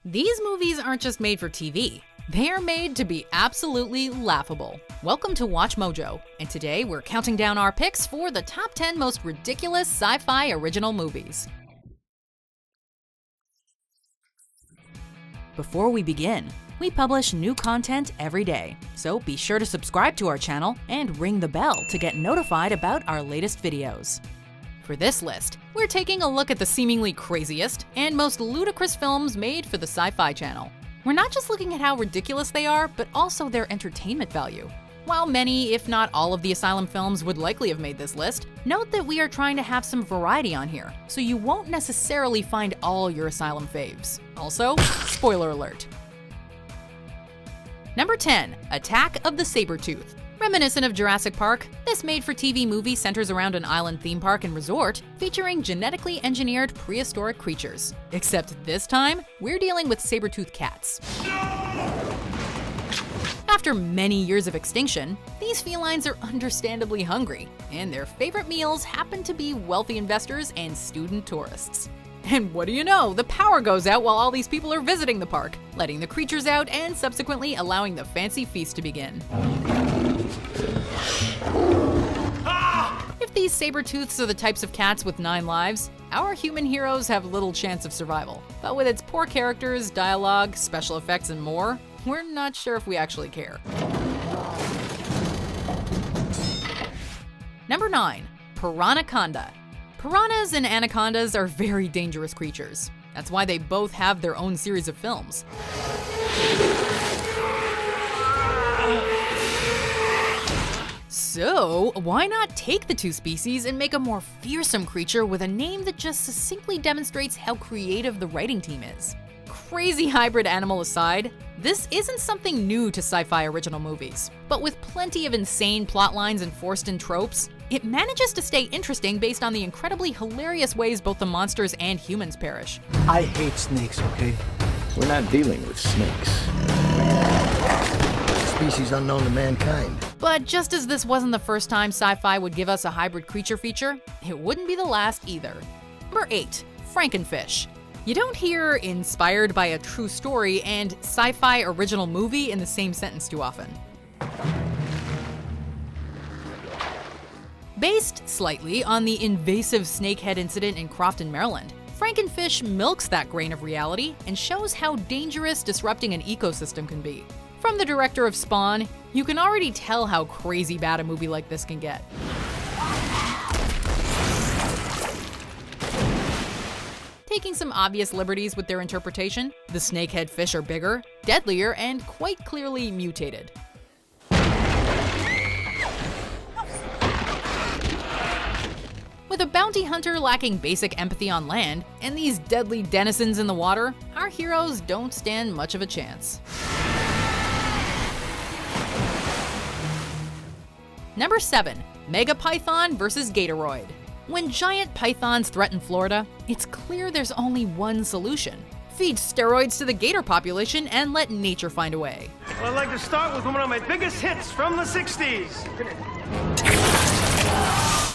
These movies aren't just made for TV. They are made to be absolutely laughable. Welcome to Watch Mojo, and today we're counting down our picks for the top 10 most ridiculous sci-fi original movies. Before we begin, we publish new content every day, so be sure to subscribe to our channel and ring the bell to get notified about our latest videos. For this list, we're taking a look at the seemingly craziest and most ludicrous films made for the Sci-Fi Channel. We're not just looking at how ridiculous they are, but also their entertainment value. While many, if not all of the Asylum films would likely have made this list, note that we are trying to have some variety on here, so you won't necessarily find all your Asylum faves. Also, spoiler alert. Number 10, Attack of the Sabertooth. Reminiscent of Jurassic Park, this made-for-TV movie centers around an island theme park and resort featuring genetically engineered prehistoric creatures. Except this time, we're dealing with saber-toothed cats. After many years of extinction, these felines are understandably hungry, and their favorite meals happen to be wealthy investors and student tourists. And what do you know, the power goes out while all these people are visiting the park, letting the creatures out and subsequently allowing the fancy feast to begin. If these saber-tooths are the types of cats with 9 lives, our human heroes have little chance of survival. But with its poor characters, dialogue, special effects, and more, we're not sure if we actually care. Number 9, Piranha. Piranhas and anacondas are very dangerous creatures. That's why they both have their own series of films. So, why not take the two species and make a more fearsome creature with a name that just succinctly demonstrates how creative the writing team is? Crazy hybrid animal aside, this isn't something new to sci-fi original movies. But with plenty of insane plot lines and forced-in tropes, it manages to stay interesting based on the incredibly hilarious ways both the monsters and humans perish. I hate snakes, okay? We're not dealing with snakes. Species unknown to mankind. But just as this wasn't the first time sci-fi would give us a hybrid creature feature, it wouldn't be the last either. Number 8, Frankenfish. You don't hear inspired by a true story and sci-fi original movie in the same sentence too often. Based slightly on the invasive snakehead incident in Crofton, Maryland, Frankenfish milks that grain of reality and shows how dangerous disrupting an ecosystem can be. From the director of Spawn, you can already tell how crazy bad a movie like this can get. Taking some obvious liberties with their interpretation, the snakehead fish are bigger, deadlier, and quite clearly mutated. With a bounty hunter lacking basic empathy on land, and these deadly denizens in the water, our heroes don't stand much of a chance. Number 7, Megapython vs. Gatoroid. When giant pythons threaten Florida, it's clear there's only one solution. Feed steroids to the gator population and let nature find a way. Well, I'd like to start with one of my biggest hits from the 60s.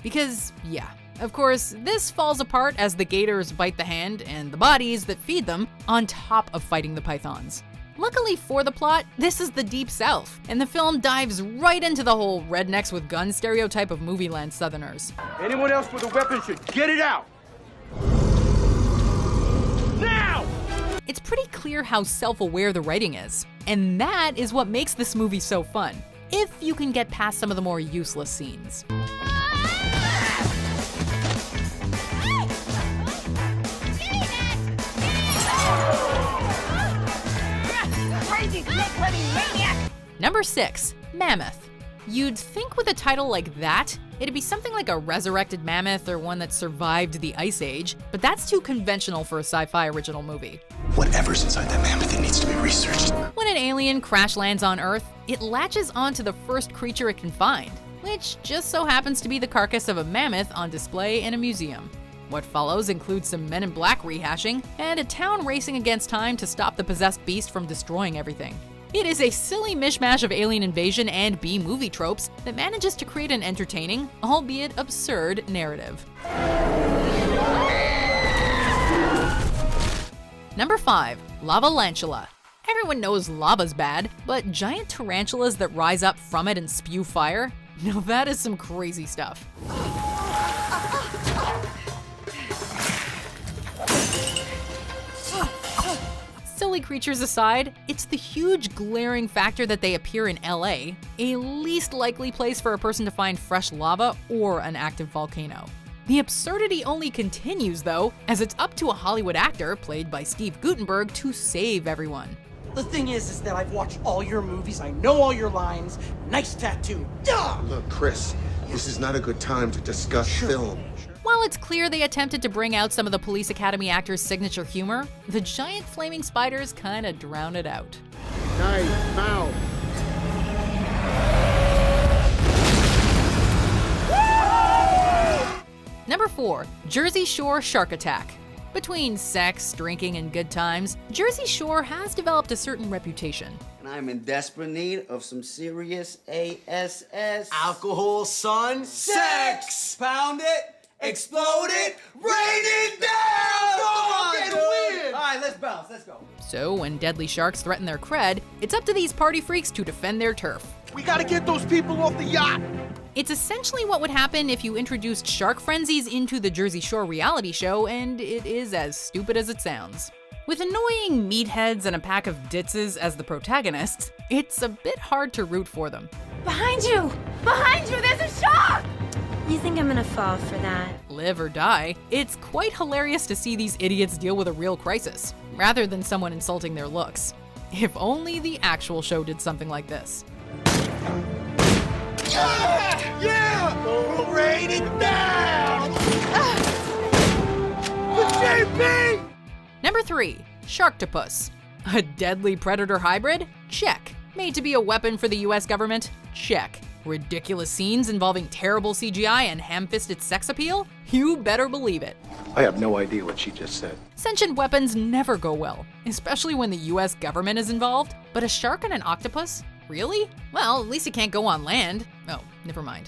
Because, yeah, of course, this falls apart as the gators bite the hand and the bodies that feed them on top of fighting the pythons. Luckily for the plot, this is the Deep South, and the film dives right into the whole rednecks with guns stereotype of movieland Southerners. Anyone else with a weapon should get it out. Now! It's pretty clear how self-aware the writing is, and that is what makes this movie so fun, if you can get past some of the more useless scenes. Number 6, Mammoth. You'd think with a title like that, it'd be something like a resurrected mammoth or one that survived the Ice Age, but that's too conventional for a sci-fi original movie. Whatever's inside that mammoth, it needs to be researched. When an alien crash lands on Earth, it latches onto the first creature it can find, which just so happens to be the carcass of a mammoth on display in a museum. What follows includes some Men in Black rehashing and a town racing against time to stop the possessed beast from destroying everything. It is a silly mishmash of alien invasion and B-movie tropes that manages to create an entertaining, albeit absurd, narrative. Number 5. Lavalantula. Everyone knows lava's bad, but giant tarantulas that rise up from it and spew fire? Now that is some crazy stuff. Silly creatures aside, it's the huge glaring factor that they appear in LA, a least likely place for a person to find fresh lava or an active volcano. The absurdity only continues though, as it's up to a Hollywood actor, played by Steve Guttenberg, to save everyone. The thing is that I've watched all your movies, I know all your lines. Nice tattoo. Duh! Look, Chris, this is not a good time to discuss film. While it's clear they attempted to bring out some of the Police Academy actors' signature humor, the giant flaming spiders kinda drown it out. Nice mouth. Number 4. Jersey Shore Shark Attack. Between sex, drinking, and good times, Jersey Shore has developed a certain reputation. And I'm in desperate need of some serious ASS. Alcohol, son. Sex! Pound it, explode it, rain it down! Come on, dude! Alright, let's bounce, let's go. So when deadly sharks threaten their cred, it's up to these party freaks to defend their turf. We gotta get those people off the yacht. It's essentially what would happen if you introduced shark frenzies into the Jersey Shore reality show, and it is as stupid as it sounds. With annoying meatheads and a pack of ditzes as the protagonists, it's a bit hard to root for them. Behind you! Behind you! There's a shark! You think I'm gonna fall for that? Live or die, it's quite hilarious to see these idiots deal with a real crisis, rather than someone insulting their looks. If only the actual show did something like this. Yeah! Oh, rain it down! The JP! Number 3. Sharktopus. A deadly predator hybrid? Check. Made to be a weapon for the US government? Check. Ridiculous scenes involving terrible CGI and ham-fisted sex appeal? You better believe it. I have no idea what she just said. Sentient weapons never go well, especially when the US government is involved. But a shark and an octopus? Really? Well, at least it can't go on land. Oh, never mind.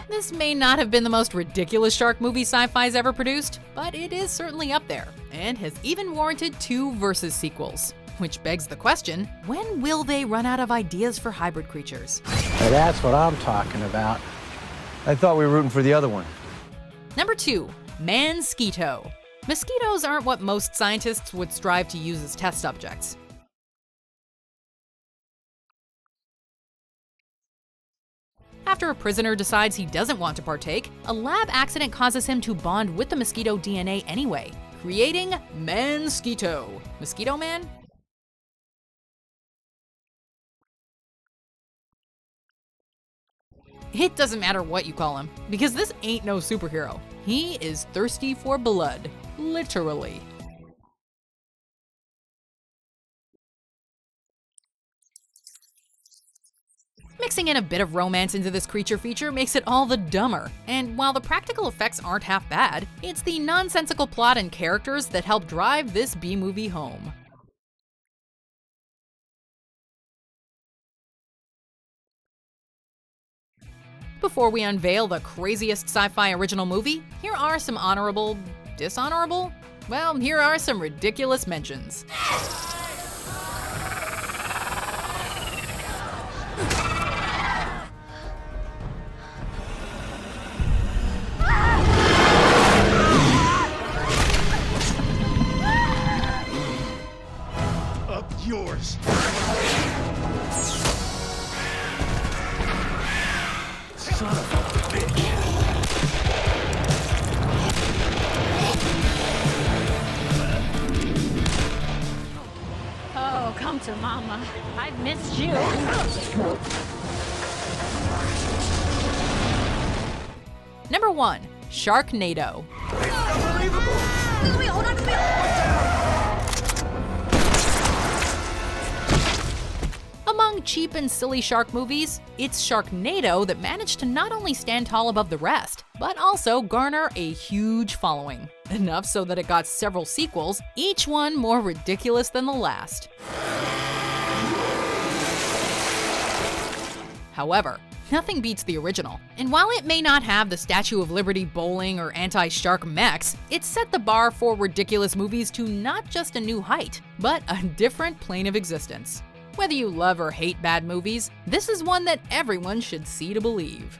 This may not have been the most ridiculous shark movie Sci-Fi's ever produced, but it is certainly up there, and has even warranted 2 Versus sequels. Which begs the question, when will they run out of ideas for hybrid creatures? Now that's what I'm talking about. I thought we were rooting for the other one. Number 2. Mosquito. Mosquitoes aren't what most scientists would strive to use as test subjects. After a prisoner decides he doesn't want to partake, a lab accident causes him to bond with the mosquito DNA anyway, creating Mosquito. Mosquito Man? It doesn't matter what you call him, because this ain't no superhero. He is thirsty for blood, literally. Mixing in a bit of romance into this creature feature makes it all the dumber, and while the practical effects aren't half bad, it's the nonsensical plot and characters that help drive this B-movie home. Before we unveil the craziest sci-fi original movie, here are some honorable, dishonorable? Well, here are some ridiculous mentions. Up yours. Son of a bitch. Oh, come to mama. I've missed you. Number 1. Sharknado. Among cheap and silly shark movies, it's Sharknado that managed to not only stand tall above the rest, but also garner a huge following. Enough so that it got several sequels, each one more ridiculous than the last. However, nothing beats the original. And while it may not have the Statue of Liberty bowling or anti-shark mechs, it set the bar for ridiculous movies to not just a new height, but a different plane of existence. Whether you love or hate bad movies, this is one that everyone should see to believe.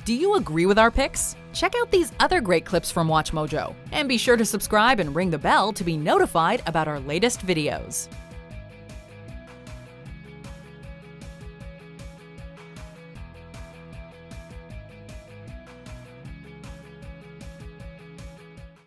Do you agree with our picks? Check out these other great clips from WatchMojo, and be sure to subscribe and ring the bell to be notified about our latest videos.